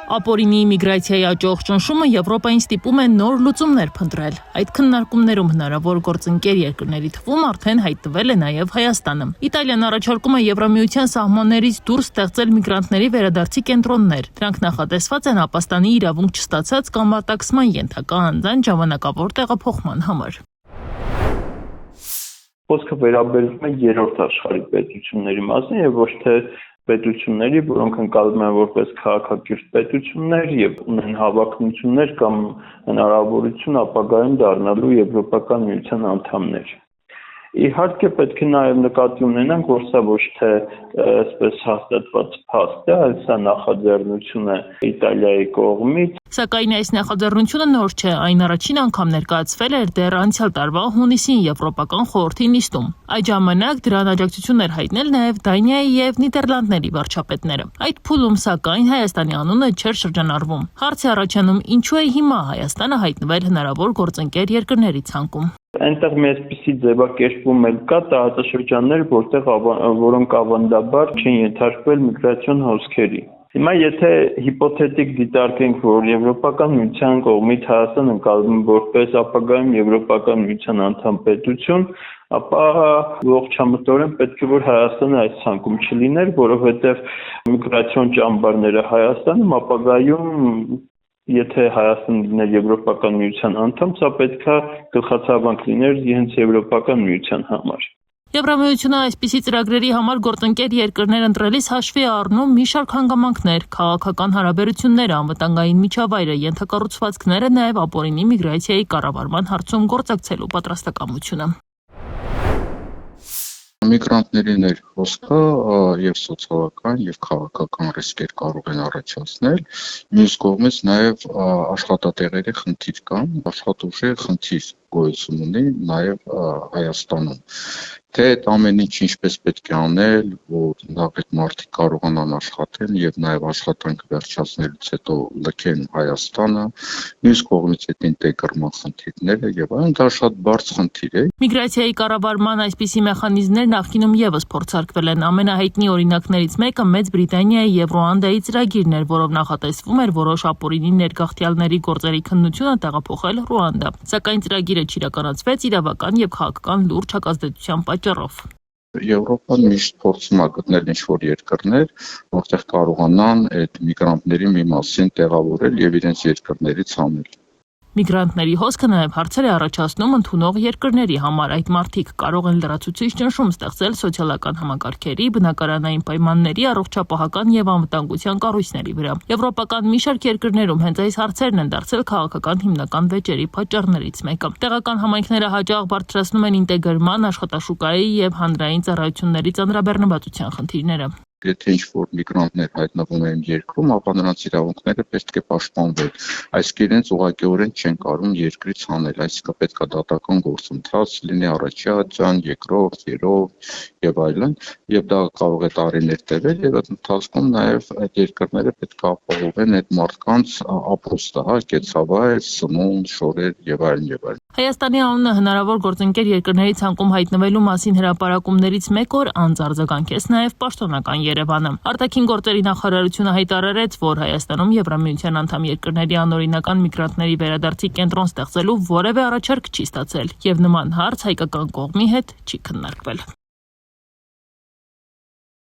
Ապօրինի միգրացիայի աճող ճնշումը Եվրոպային ստիպում է նոր լուծումներ փնտրել։ Այդ քննարկումներում հնարավոր գործընկեր երկրների թվում արդեն հայտնվել է նաև Հայաստանը։ Իտալիան առաջարկում է Եվրամիության սահմաններից դուրս ստեղծել միգրանտների վերադարձի կենտրոններ։ Դրանք նախատեսված են ապաստանի իրավունք չստացած կամ արտաքսման ենթակա անձանց ժամանակավոր տեղափոխման համար։ Խոսքը վերաբերում է երրորդ աշխարհի պետությունների մասին եւ ոչ թե պետությունների, որոնք ընկալվում են որպես քաղաքակիրթ պետություններ եւ ունեն հավակնություններ կամ հնարավորություն ապագայում դառնալու Եվրոպական միության անդամներ։ Իհարկե պետք է նաև նկատի ունենանք, որ սա ոչ թե այսպես հաստատված փաստ է, այլ սա նախաձեռնություն է Իտալիայի կողմից։ Սակայն այս նախաձեռնությունը նոր չէ, այն առաջին անգամ ներկայացվել էր դեռ անցյալ տարվա հունիսին Եվրոպական խորհրդի նիստում։ Այդ ժամանակ դրան աջակցություն էր հայտնել նաև Դանիայի եւ Նիդերլանդների վարչապետները։ Այդ փուլում սակայն Հայաստանի անունը չէր շրջանառվում։ Հարց է առաջանում, ինչու է հիմա Հայաստանը հայտնվել հնարավոր գործընկեր երկրների ցանկում։ Այնտեղ մի այսպիսի ձևակերպում էլ կա տարածաշրջաններ, որոնք ավանդաբար չեն ենթարկվել միգրացիոն հոսքերի։ Հիմա եթե հիպոթետիկ դիտարկենք, որ Եվրոպական միության կողմից Հայաստան ընկալվում որպես ապագայում Եվրոպական միության անդամ պետություն, ապա ողջամտորեն պետք է որ Հայաստանը այս ցանկում չլիներ, որովհետև միգրացիոն ճամբարները Հայաստանում ապագայում Եթե Հայաստանը լիներ Եվրոպական միության անդամ, սա պետքա գլխացավանք լիներ հենց Եվրոպական միության համար։ Եվրամիությունը այսպիսի ծրագրերի համար գործընկեր երկրներ ընտրելիս հաշվի է առնում մի շարք հանգամանքներ, քաղաքական հարաբերությունները, անվտանգային միջավայրը, ենթակառուցվածքները, նաև ապօրինի միգրացիայի կառավարման հարցում գործակցելու պատրաստակամությունը։ Միգրանտների ներխոսքը եւ սոցիալական եւ քաղաքական ռիսկեր կարող են առաջացնել, մյուս կողմից նաեւ աշխատատեղերի խնդիր կա, աշխատուժի խնդիր գոյություն ունի նաեւ Հայաստանում։ Թե այդ ամեն ինչ ինչպես պետք է անել, որ նախ այդ մարդիկ կարողանան աշխատել եւ նաեւ աշխատանքը վերջացնելուց հետո լքեն Հայաստանը, մյուս կողմից այդ ինտեգրման խնդիրները եւ այլն, դա շատ բարձ խնդիր է։ Միգրացիայի կառավարման այսպիսի մեխանիզմներ նախկինում եւս փորձարկվել են։ Ամենահայտնի օրինակներից մեկը Մեծ Բրիտանիայի եւ Ռուանդայի ծրագիրն էր, որով նախատեսվում էր որոշ ապօրինի ներգաղթյալների գործերի քննությունը տեղափոխել Ռուանդա։ Սակայն ծրագիրը չիրականացվեց իրավական եւ քաղաքական լուրջ հակազդեցության պատճառով։ Եվրոպան միշտ փորձում է գտնել ինչ-որ երկրներ, որտեղ կարողանան այդ միգրանտների մի մասին տեղավորել եւ իրենց երկրներից անել։ Միգրանտների հոսքը նաև հարցեր է առաջացնում ընդունող երկրների համար։ Այդ մարդիկ կարող են լրացուցիչ ճնշում ստեղծել սոցիալական համակարգերի, բնակարանային պայմանների, առողջապահական եւ անվտանգության կառույցների վրա։ Եվրոպական մի շարք երկրներում հենց այս հարցերն են դարձել քաղաքական հիմնական վեճերի պատճառներից մեկը։ Տեղական համայնքները հաճախ բարձրացնում են ինտեգրման, աշխատաշուկայի եւ հանրային ծառայությունների ծանրաբեռնվածության խնդիրները։ Եթե ինչ-որ միգրանտներ հայտնվում են երկրում, ապա նրանց իրավունքները պետք է պաշտպանվեն։ Այսինքն իրենց ուղղակիորեն չեն կարող երկրից հանել, այսինքն պետք է դատական գործընթաց լինի առաջի աջան, երկրորդ, երրորդ եւ այլն, եւ դա կարող է տարիներ տևել եւ այդ ընթացքում նաեւ այդ երկրները պետք է ապահովեն այդ մարդկանց ապրուստը, կեցավայր, սնունդ, շորեր եւ այլն եւ այլն։ Հայաստանի անունը հնարավոր գործընկեր երկրների ցանկում հայտնվելու մասին հրապարակումներից մեկ օր անձարձագանքեց նաև պաշտոնական Երևանը։ Արտաքին գործերի նախարարությունը հայտարարեց, որ Հայաստանում Եվրամիության անդամ երկրների անօրինական միգրանտների վերադարձի կենտրոն ստեղծելու որևէ առաջարկ չի ստացել եւ նման հարց հայկական կողմի հետ չի քննարկվել։